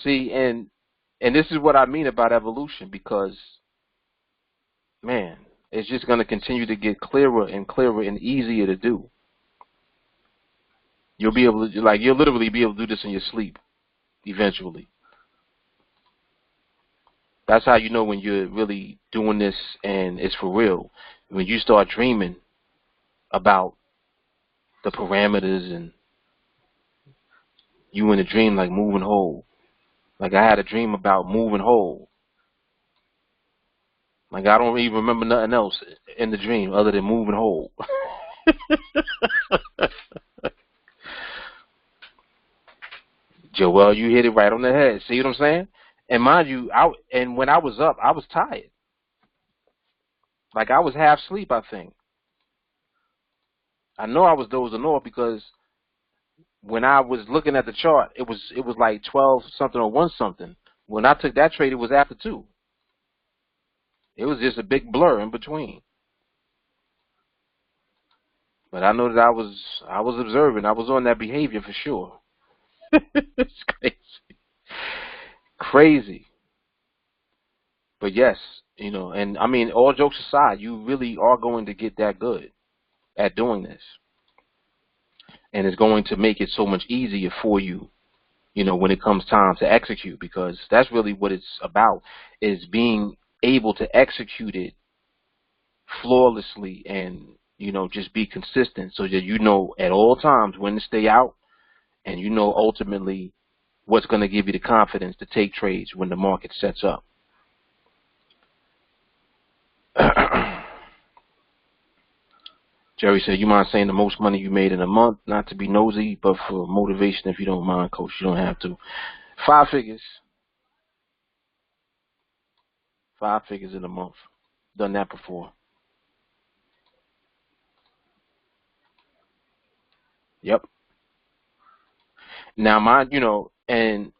See, and this is what I mean about evolution, because man, it's just going to continue to get clearer and clearer and easier to do. You'll be able to, like, you'll literally be able to do this in your sleep eventually. That's how you know when you're really doing this and it's for real. When you start dreaming about the parameters and you in a dream like moving whole. Like I had a dream about moving whole. Like I don't even remember nothing else in the dream other than moving whole. Joel, you hit it right on the head. See what I'm saying? And mind you, when I was up, I was tired. Like I was half asleep, I think. I know I was dozing off because when I was looking at the chart, it was like 12 something or 1 something. When I took that trade, it was after 2. It was just a big blur in between. But I know that I was observing. I was on that behavior for sure. It's crazy. Crazy. But yes, you know, and I mean, all jokes aside, you really are going to get that good at doing this. And it's going to make it so much easier for you, you know, when it comes time to execute, because that's really what it's about, is being able to execute it flawlessly and, you know, just be consistent so that you know at all times when to stay out, and you know ultimately what's going to give you the confidence to take trades when the market sets up. Jerry said, you mind saying the most money you made in a month? Not to be nosy, but for motivation, if you don't mind, Coach. You don't have to. 5 figures. 5 figures in a month. Done that before. Yep. Now, mind, you know, and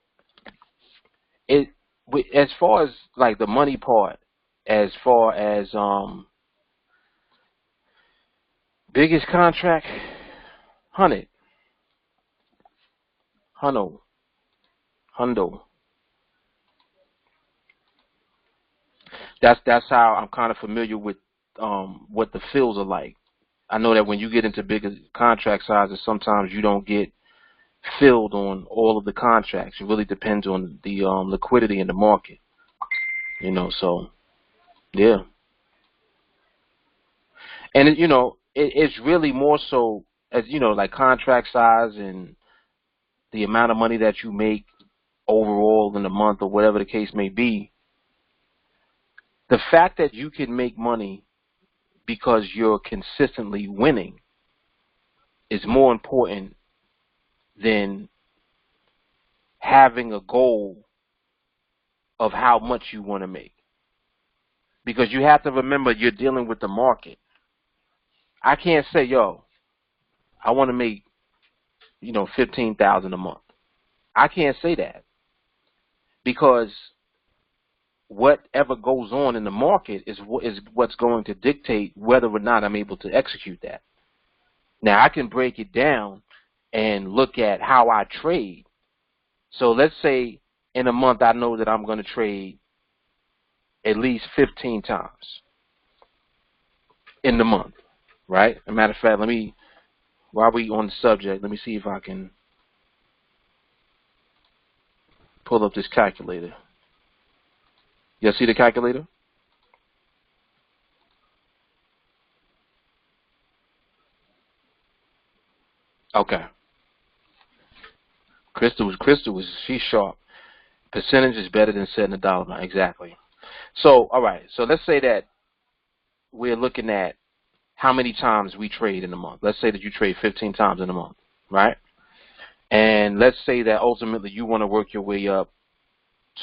as far as like the money part, as far as biggest contract, 100. Hundo. That's how I'm kind of familiar with what the fills are like. I know that when you get into bigger contract sizes, sometimes you don't get filled on all of the contracts. It really depends on the liquidity in the market. You know, so yeah. And you know, it's really more so as, you know, like contract size and the amount of money that you make overall in the month or whatever the case may be, the fact that you can make money because you're consistently winning is more important than having a goal of how much you want to make. Because you have to remember you're dealing with the market. I can't say, yo, I want to make, $15,000 a month. I can't say that, because whatever goes on in the market is what's going to dictate whether or not I'm able to execute that. Now, I can break it down and look at how I trade. So let's say in a month I know that I'm going to trade at least 15 times in the month, right? As a matter of fact, while we on the subject, let me see if I can pull up this calculator. You see the calculator? Okay. Crystal was she's sharp. Percentage is better than setting a dollar amount. Exactly. So, all right. So let's say that we're looking at how many times we trade in a month. Let's say that you trade 15 times in a month, right? And let's say that ultimately you want to work your way up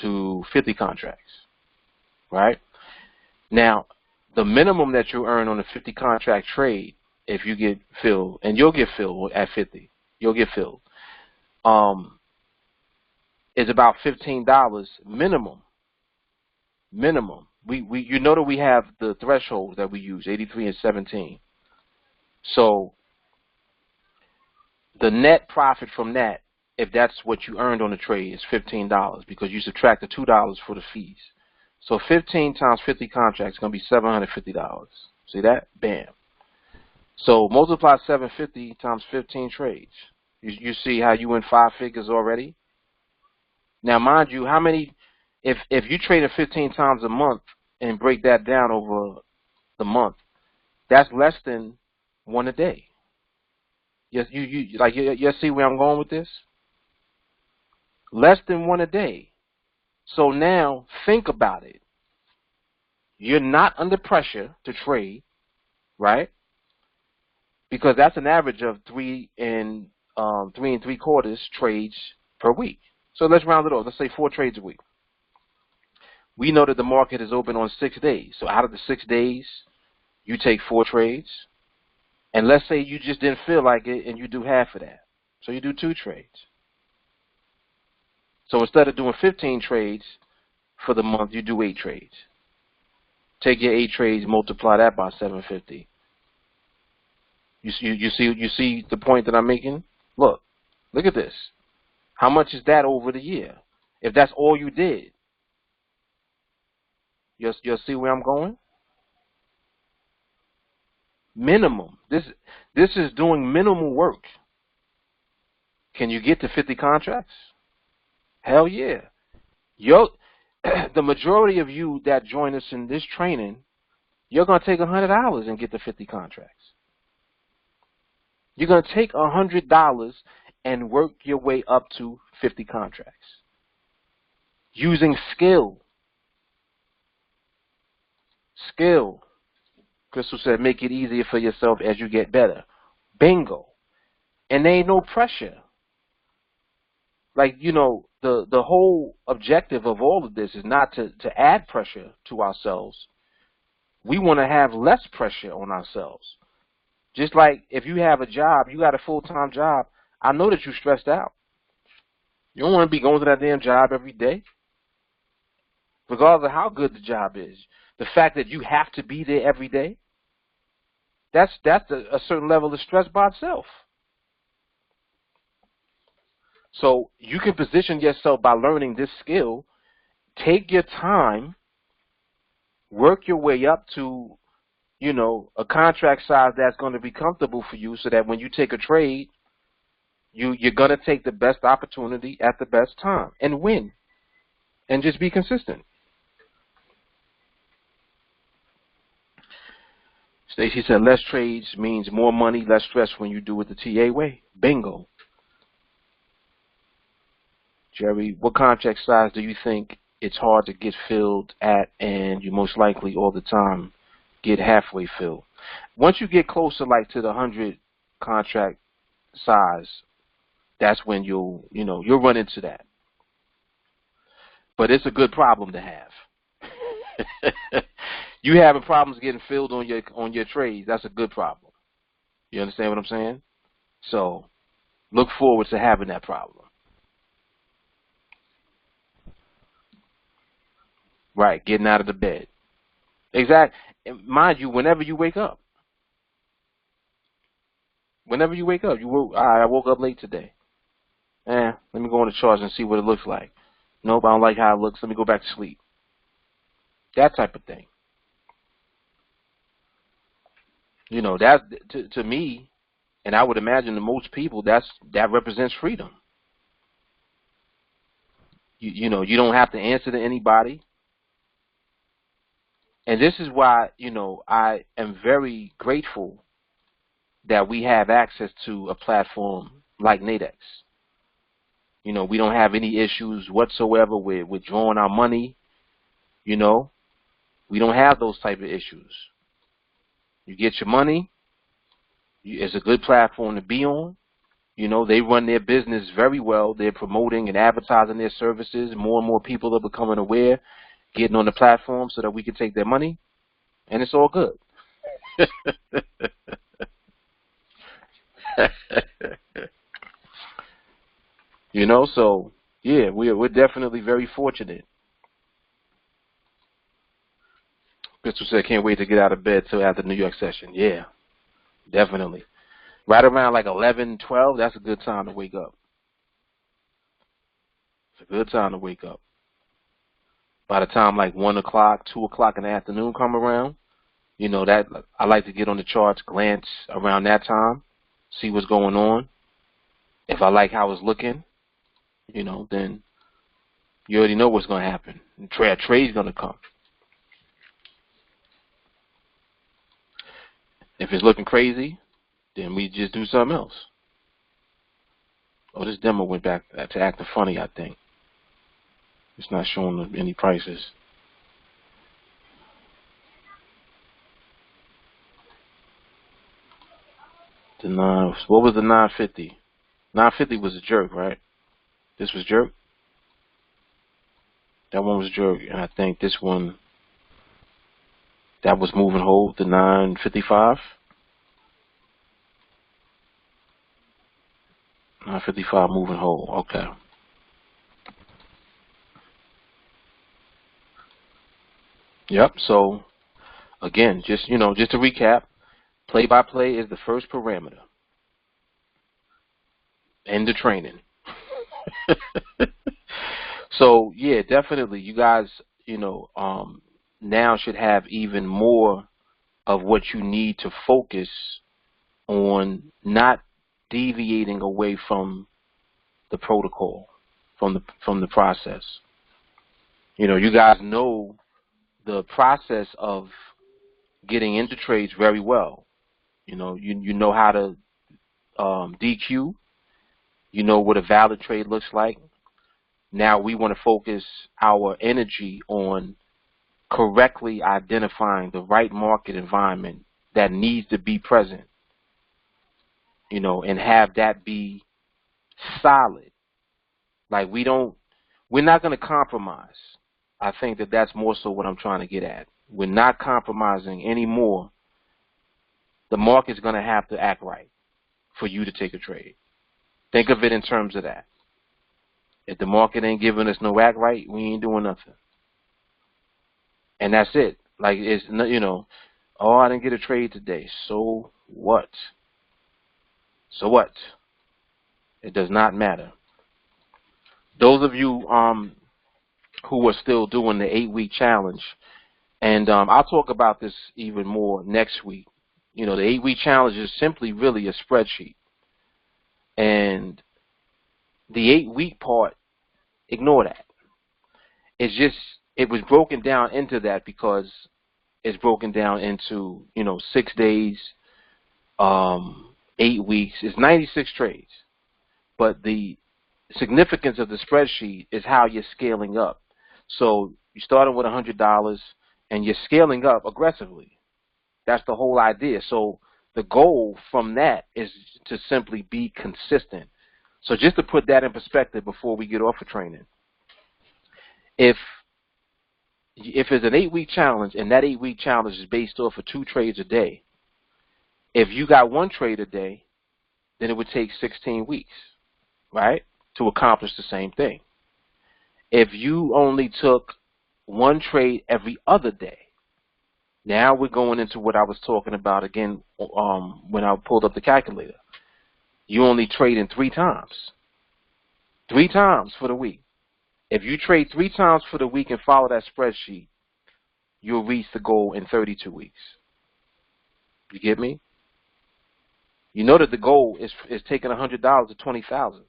to 50 contracts, right? Now, the minimum that you earn on a 50 contract trade, if you get filled, and you'll get filled at 50, you'll get filled, is about $15 minimum. Minimum. You know that we have the thresholds that we use, 83 and 17. So the net profit from that, if that's what you earned on the trade, is $15 because you subtract the $2 for the fees. So 15 times 50 contracts is going to be $750. See that? Bam. So multiply 750 times 15 trades. You see how you win 5 figures already? Now, mind you, how many, if you trade 15 times a month and break that down over the month, that's less than one a day. You see where I'm going with this? Less than one a day. So now think about it. You're not under pressure to trade, right? Because that's an average of 3 3¾ trades per week. So let's round it off. Let's say 4 trades a week. We know that the market is open on 6 days. So out of the 6 days, you take 4 trades. And let's say you just didn't feel like it and you do half of that. So you do 2 trades. So instead of doing 15 trades for the month, you do 8 trades. Take your 8 trades, multiply that by 750. You see the point that I'm making? Look at this. How much is that over the year? If that's all you did, you'll see where I'm going? Minimum. This is doing minimal work. Can you get to 50 contracts? Hell yeah. The majority of you that join us in this training, you're going to take $100 and get to 50 contracts. You're going to take $100 and work your way up to 50 contracts. Using skill. Skill. Crystal said, make it easier for yourself as you get better. Bingo. And there ain't no pressure. Like, the whole objective of all of this is not to add pressure to ourselves. We want to have less pressure on ourselves. Just like if you have a job, you got a full-time job, I know that you're stressed out. You don't want to be going to that damn job every day. Regardless of how good the job is. The fact that you have to be there every day, that's a certain level of stress by itself. So you can position yourself by learning this skill. Take your time, work your way up to, a contract size that's going to be comfortable for you so that when you take a trade, you're going to take the best opportunity at the best time and win. And just be consistent. Stacy said less trades means more money, less stress when you do it the TA way. Bingo. Jerry, what contract size do you think it's hard to get filled at, and you most likely all the time get halfway filled? Once you get closer, like to the 100 contract size, that's when you'll run into that. But it's a good problem to have. You having problems getting filled on your trades, that's a good problem. You understand what I'm saying? So look forward to having that problem. Right, getting out of the bed. Exactly. Mind you, whenever you wake up. Whenever you wake up, I woke up late today. Let me go on the charts and see what it looks like. Nope, I don't like how it looks. Let me go back to sleep. That type of thing. You know, that to me, and I would imagine to most people, that represents freedom. You know, you don't have to answer to anybody. And this is why, I am very grateful that we have access to a platform like Nadex. You know, we don't have any issues whatsoever with withdrawing our money. You know, we don't have those type of issues. You get your money. It's a good platform to be on. You know, they run their business very well. They're promoting and advertising their services. More and more people are becoming aware, getting on the platform so that we can take their money. And it's all good. You know, so yeah, we're definitely very fortunate. Crystal said, can't wait to get out of bed till after the New York session. Yeah, definitely. Right around like 11, 12, that's a good time to wake up. It's a good time to wake up. By the time like 1 o'clock, 2 o'clock in the afternoon come around, you know, that I like to get on the charts, glance around that time, see what's going on. If I like how it's looking, you know, then you already know what's going to happen. A trade's going to come. If it's looking crazy, then we just do something else. Oh, this demo went back to acting funny, I think. It's not showing any prices. What was the 950? 950 was a jerk, right? This was jerk? That one was jerk, and I think this one, that was move and hold, the 955. 955 move and hold, okay. Yep, so again, just to recap, play-by-play is the first parameter. End of training. So yeah, definitely, you guys, now should have even more of what you need to focus on, not deviating away from the protocol, from the process. You know, you guys know the process of getting into trades very well. You know, you know how to DQ. You know what a valid trade looks like. Now we want to focus our energy on correctly identifying the right market environment that needs to be present, you know, and have that be solid. Like we're not going to compromise. I think that's more so what I'm trying to get at. We're not compromising anymore. The market's going to have to act right for you to take a trade. Think of it in terms of that. If the market ain't giving us no act right, we ain't doing nothing. And that's it. Like, it's, oh, I didn't get a trade today. So what? So what? It does not matter. Those of you who are still doing the 8-week challenge, and I'll talk about this even more next week. You know, the 8-week challenge is simply really a spreadsheet. And the 8-week part, ignore that. It was broken down into that because it's broken down into, 6 days, 8 weeks. It's 96 trades. But the significance of the spreadsheet is how you're scaling up. So you started with $100 and you're scaling up aggressively. That's the whole idea. So the goal from that is to simply be consistent. So just to put that in perspective before we get off of training, if it's an 8-week challenge and that 8-week challenge is based off of 2 trades a day, if you got 1 trade a day, then it would take 16 weeks, right, to accomplish the same thing. If you only took 1 trade every other day, now we're going into what I was talking about again when I pulled up the calculator. You only trade in 3 times. 3 times for the week. If you trade 3 times for the week and follow that spreadsheet, you'll reach the goal in 32 weeks. You get me? You know that the goal is taking $100 to 20,000.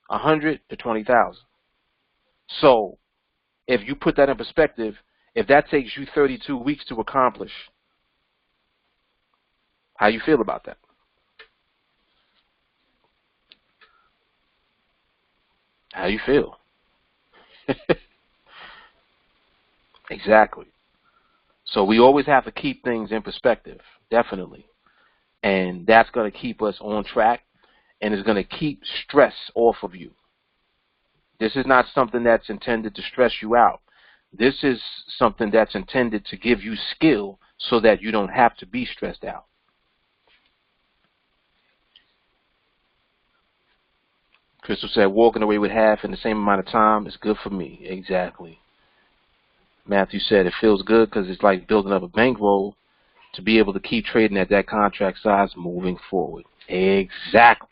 100 to 20,000. So if you put that in perspective, if that takes you 32 weeks to accomplish, how you feel about that? How you feel? Exactly. So we always have to keep things in perspective, definitely. And that's going to keep us on track, and it's going to keep stress off of you. This is not something that's intended to stress you out. This is something that's intended to give you skill so that you don't have to be stressed out. Crystal said, walking away with half in the same amount of time is good for me. Exactly. Matthew said, it feels good because it's like building up a bankroll to be able to keep trading at that contract size moving forward. Exactly.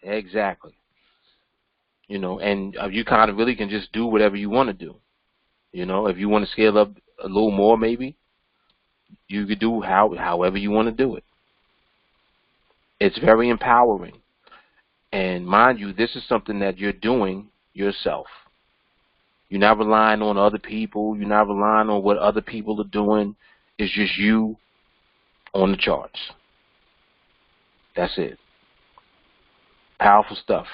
Exactly. You know, and you kind of really can just do whatever you want to do. You know, if you want to scale up a little more, maybe you could do however you want to do it. It's very empowering. And mind you, this is something that you're doing yourself. You're not relying on other people. You're not relying on what other people are doing. It's just you on the charts. That's it. Powerful stuff.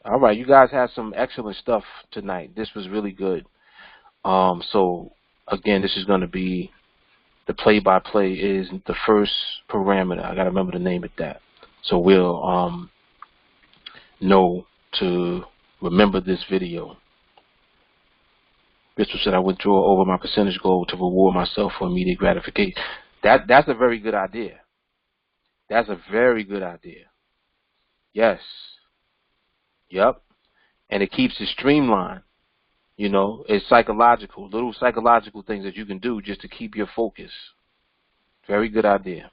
All right, you guys had some excellent stuff tonight. This was really good. So, again, this is going to be the play-by-play is the first parameter. I got to remember to name it that. So we'll know to remember this video. Crystal said, I withdraw over my percentage goal to reward myself for immediate gratification. That's a very good idea. That's a very good idea. Yes. Yep. And it keeps it streamlined. You know, it's psychological, little psychological things that you can do just to keep your focus. Very good idea.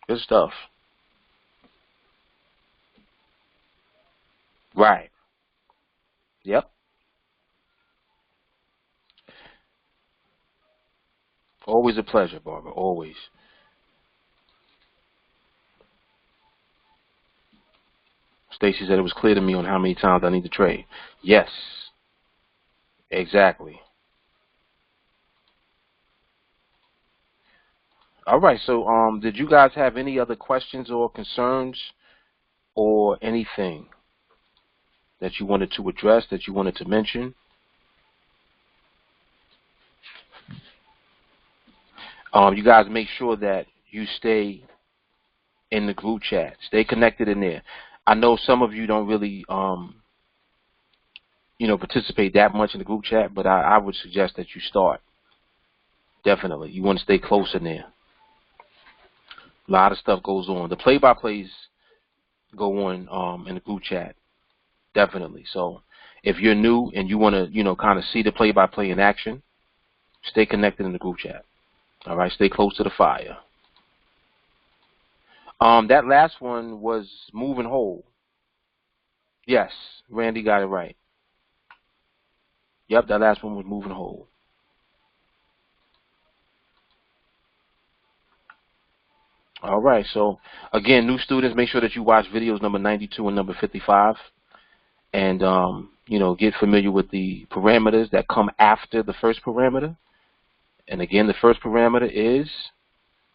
Good stuff. Right. Yep. Always a pleasure, Barbara. Always. Stacy said it was clear to me on how many times I need to trade. Yes. Exactly. All right. So, did you guys have any other questions or concerns or anything that you wanted to address, that you wanted to mention? You guys make sure that you stay in the group chat. Stay connected in there. I know some of you don't really, participate that much in the group chat, but I would suggest that you start. Definitely. You want to stay close in there. A lot of stuff goes on. The play-by-plays go on in the group chat. Definitely. So if you're new and you want to, kind of see the play-by-play in action, stay connected in the group chat. All right, stay close to the fire. That last one was move and hold. Yes, Randy got it right. Yep, that last one was move and hold. All right, so again, new students, make sure that you watch videos number 92 and number 55. And, get familiar with the parameters that come after the first parameter. And again, the first parameter is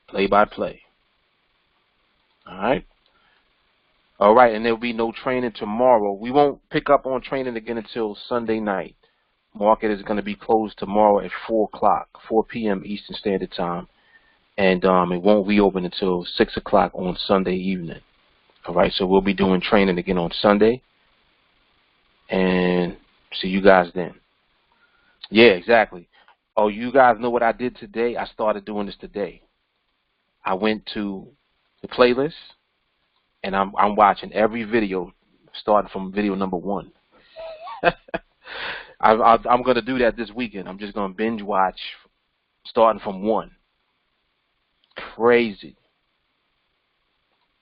play-by-play. All right. All right, and there'll be no training tomorrow. We won't pick up on training again until Sunday night. Market is going to be closed tomorrow at 4 o'clock, 4 p.m. Eastern Standard Time. And it won't reopen until 6 o'clock on Sunday evening. All right, so we'll be doing training again on Sunday. And see you guys then. Yeah, exactly. Oh, you guys know what I did today? I started doing this today. I went to the playlist, and I'm watching every video starting from video number 1. I'm going to do that this weekend. I'm just going to binge watch starting from 1. Crazy.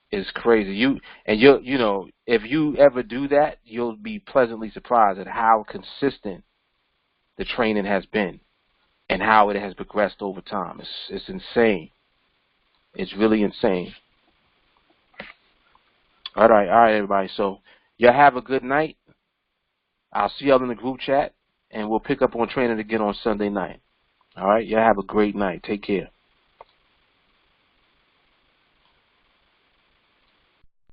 It's crazy. You know, if you ever do that, you'll be pleasantly surprised at how consistent the training has been and how it has progressed over time. It's insane. It's really insane. All right, everybody. So y'all have a good night. I'll see y'all in the group chat, and we'll pick up on training again on Sunday night. All right, y'all have a great night. Take care.